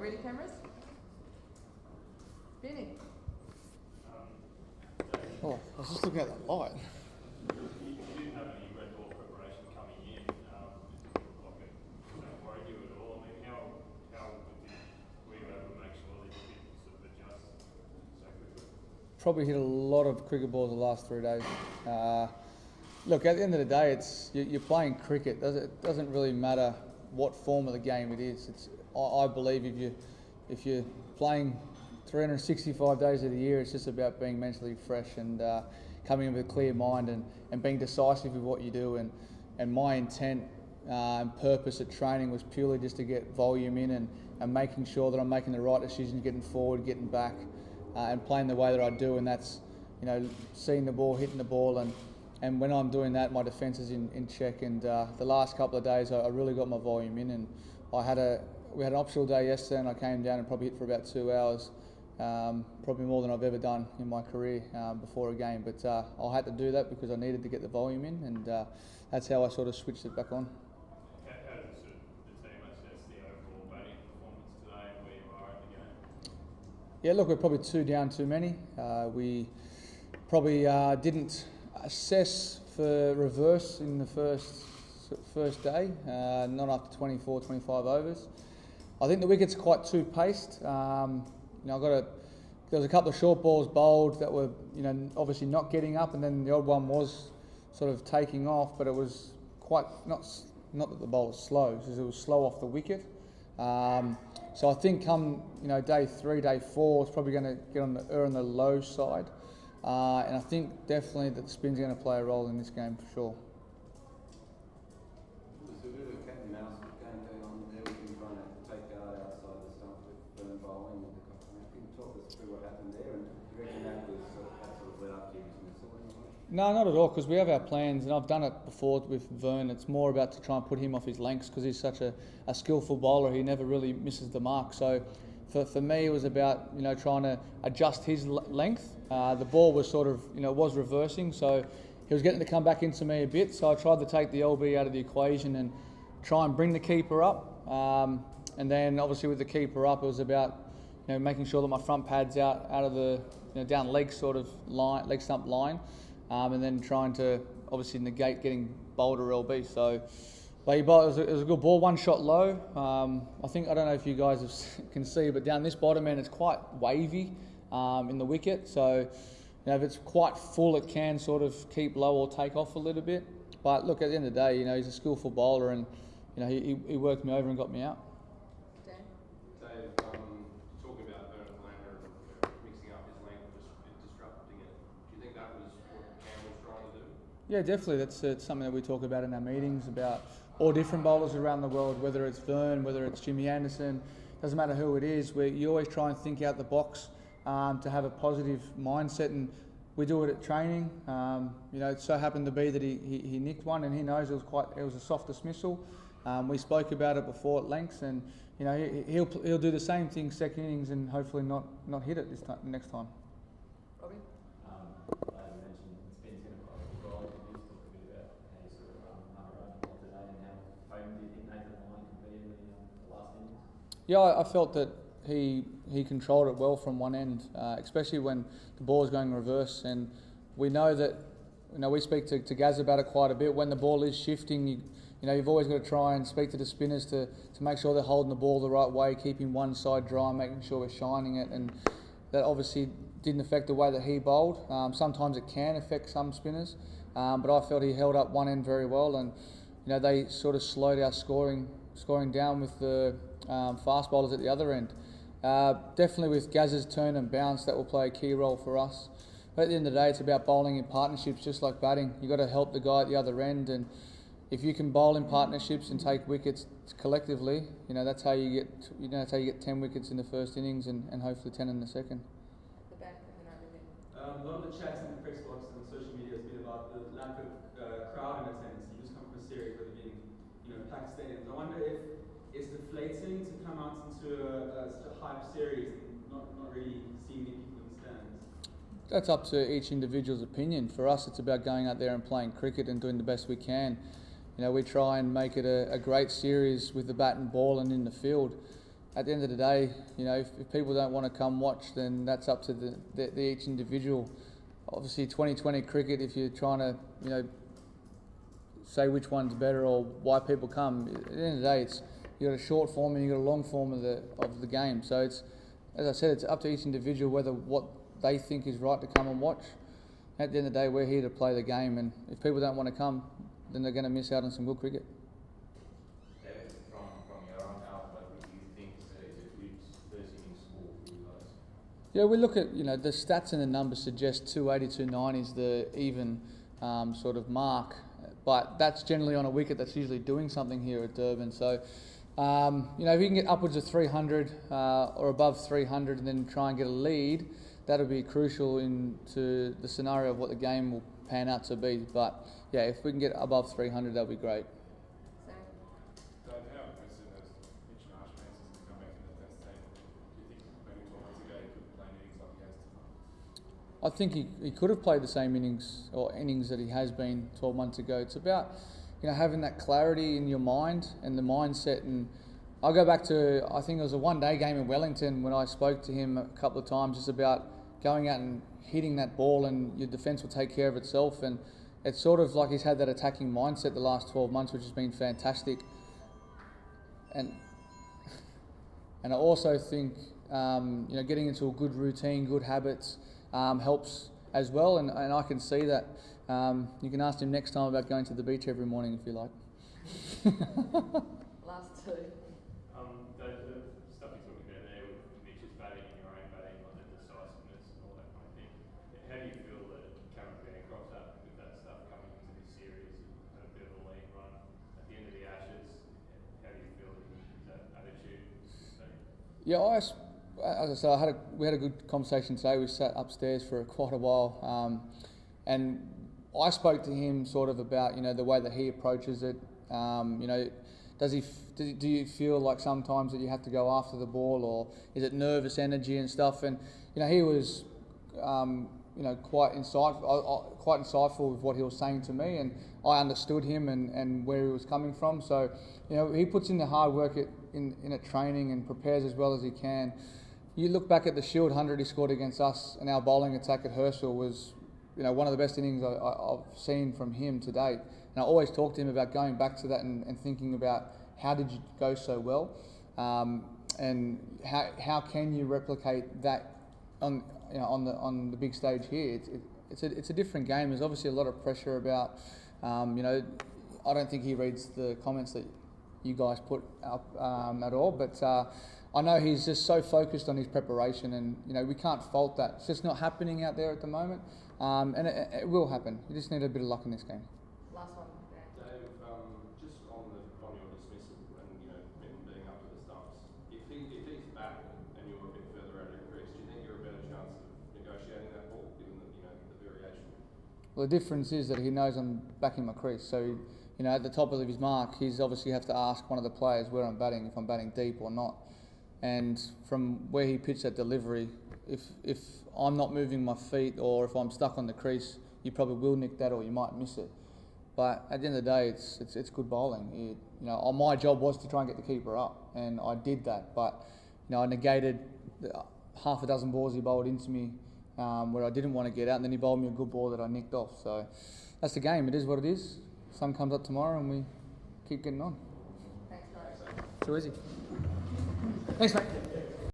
ready, cameras? Benny. Oh, I was just looking at the light. You didn't have any red ball preparation coming in. That worried you at all? I mean, how were you able to make sure that you did sort of adjust so quickly? Probably hit a lot of cricket balls the last 3 days. Look, at the end of the day, you're playing cricket. It doesn't really matter what form of the game it is. I believe if you're playing 365 days of the year, it's just about being mentally fresh and coming in with a clear mind and being decisive with what you do. And my intent and purpose at training was purely just to get volume in and making sure that I'm making the right decisions, getting forward, getting back, and playing the way that I do. And that's, seeing the ball, hitting the ball, and when I'm doing that, my defence is in check. And the last couple of days, I really got my volume in, and we had an optional day yesterday, and I came down and probably hit for about 2 hours. Probably more than I've ever done in my career before a game, but I had to do that because I needed to get the volume in, and that's how I sort of switched it back on. How did the team assess the overall batting performance today and where you are in the game? Yeah, look, we're probably 2 down too many. We probably didn't assess for reverse in the first day, not after 24, 25 overs. I think the wicket's quite too paced. There was a couple of short balls bowled that were, obviously not getting up, and then the odd one was sort of taking off, but it was quite not that the bowl was slow, because it was slow off the wicket. So I think come day 3, day 4, it's probably going to get on the low side, and I think definitely that spin's going to play a role in this game for sure. There's a bit of a cat and mouse game going on there. We've been trying to take out outside the stump with Burn bowling. Can you talk us through what happened there, and do you reckon that sort of led up to you dismissal? No, not at all, because we have our plans, and I've done it before with Vern. It's more about to try and put him off his lengths, because he's such a skillful bowler. He never really misses the mark. So for me, it was about trying to adjust his length. The ball was sort of was reversing, so he was getting to come back into me a bit. So I tried to take the LB out of the equation and try and bring the keeper up. And then obviously with the keeper up, it was about making sure that my front pad's out of the down leg sort of line, leg stump line. And then trying to obviously negate getting bowled or LB. So, but it was a good ball, one shot low. I don't know if you guys can see, but down this bottom end, it's quite wavy in the wicket. So, if it's quite full, it can sort of keep low or take off a little bit. But look, at the end of the day, he's a skillful bowler, and he worked me over and got me out. Dave, talking about Bernard Langer mixing up his length, just disrupting it. Do you think that was what Cam was trying to do? Yeah, definitely. That's something that we talk about in our meetings, about all different bowlers around the world, whether it's Vern, whether it's Jimmy Anderson, doesn't matter who it is. You always try and think out the box to have a positive mindset, and we do it at training. It so happened to be that he nicked one, and he knows it was a soft dismissal. We spoke about it before at length, and he'll do the same thing second innings and hopefully not hit it next time. Robbie? As you mentioned, spin's going to play a role. You just talked a bit about how you sort of unraveled today, and how home do you think Nathan Lyon could be in the last innings? Yeah, I felt that he controlled it well from one end, especially when the ball is going reverse. And we know that, we speak to Gaz about it quite a bit. When the ball is shifting, you've always got to try and speak to the spinners to make sure they're holding the ball the right way, keeping one side dry, making sure we're shining it. And that obviously didn't affect the way that he bowled. Sometimes it can affect some spinners, but I felt he held up one end very well, and they sort of slowed our scoring down with the fast bowlers at the other end. Definitely with Gaz's turn and bounce, that will play a key role for us. But at the end of the day, it's about bowling in partnerships, just like batting. You've got to help the guy at the other end, and if you can bowl in partnerships and take wickets collectively, that's how you get 10 wickets in the first innings and hopefully 10 in the second. The back and then over there. A lot of the chats in the press box and social media has been about the lack of crowd in attendance. You just come from a series where there being, packed stadiums. I wonder if it's deflating to come out into such a hype series and not really seeing many people in the stands. That's up to each individual's opinion. For us, it's about going out there and playing cricket and doing the best we can. We try and make it a great series with the bat and ball and in the field. at the end of the day, you know, if people don't want to come watch, then that's up to the each individual. Obviously, 2020 cricket, if you're trying to, you know, say which one's better or why people come, at the end of the day, it's you got a short form and you got a long form of the game. So it's, as I said, it's up to each individual whether what they think is right to come and watch. At the end of the day, we're here to play the game, and if people don't want to come, then they're going to miss out on some good cricket. David, from your own outlook, what do you think is a good first innings score for you guys? Yeah, we look at, you know, the stats and the numbers suggest 280, 290 is the even sort of mark, but that's generally on a wicket that's usually doing something here at Durban. So, you know, if you can get upwards of 300 or above 300 and then try and get a lead, that'll be crucial into the scenario of what the game will pan out to be. But yeah, if we can get above 300, that'll be great. Same. Dave, how impressive has Mitch Marsh been since he's come back in the Test team? Do you think maybe 12 months ago he could play innings like he has tonight? I think he could have played the same innings that he has been 12 months ago. It's about, you know, having that clarity in your mind and the mindset. And I'll go back to, I think it was a one-day game in Wellington when I spoke to him a couple of times, just about going out and hitting that ball and your defence will take care of itself. And it's sort of like he's had that attacking mindset the last 12 months, which has been fantastic. And I also think, you know, getting into a good routine, good habits, helps as well, and I can see that. You can ask him next time about going to the beach every morning if you like. Last two. The stuff you're talking about there with Mitch's batting and your own batting, like the decisiveness and all that kind of thing. How do you feel that Cameron Bancroft's at with that stuff coming into this series? Had a bit of a lean run at the end of the Ashes. How do you feel that attitude? Yeah, as I said, we had a good conversation today. We sat upstairs for quite a while, and I spoke to him sort of about, you know, the way that he approaches it. You know, do you feel like sometimes that you have to go after the ball, or is it nervous energy and stuff? And you know, he was, you know, quite insightful with what he was saying to me, and I understood him and where he was coming from. So, you know, he puts in the hard work in training and prepares as well as he can. You look back at the Shield 100 he scored against us, and our bowling attack at Herschel was, you know, one of the best innings I've seen from him to date. And I always talk to him about going back to that and thinking about how did you go so well, and how can you replicate that on, you know, on the big stage here. It's a different game. There's obviously a lot of pressure about, you know, I don't think he reads the comments that you guys put up at all, but I know he's just so focused on his preparation, and you know, we can't fault that. It's just not happening out there at the moment, and it will happen. You just need a bit of luck in this game. Last one. Dave, just on your dismissal and, you know, being up to the stumps, if he's back and you're a bit further out of your crease, do you think you're a better chance of negotiating that ball, given the, you know, the variation? Well, the difference is that he knows I'm back in my crease, so you know, at the top of his mark, he's obviously have to ask one of the players where I'm batting, if I'm batting deep or not. And from where he pitched that delivery, if I'm not moving my feet or if I'm stuck on the crease, you probably will nick that or you might miss it. But at the end of the day, it's good bowling. You know, my job was to try and get the keeper up, and I did that. But you know, I negated half a dozen balls he bowled into me where I didn't want to get out, and then he bowled me a good ball that I nicked off. So that's the game. It is what it is. Sun comes up tomorrow, and we keep getting on. Thanks, guys. Too easy. Thanks, mate.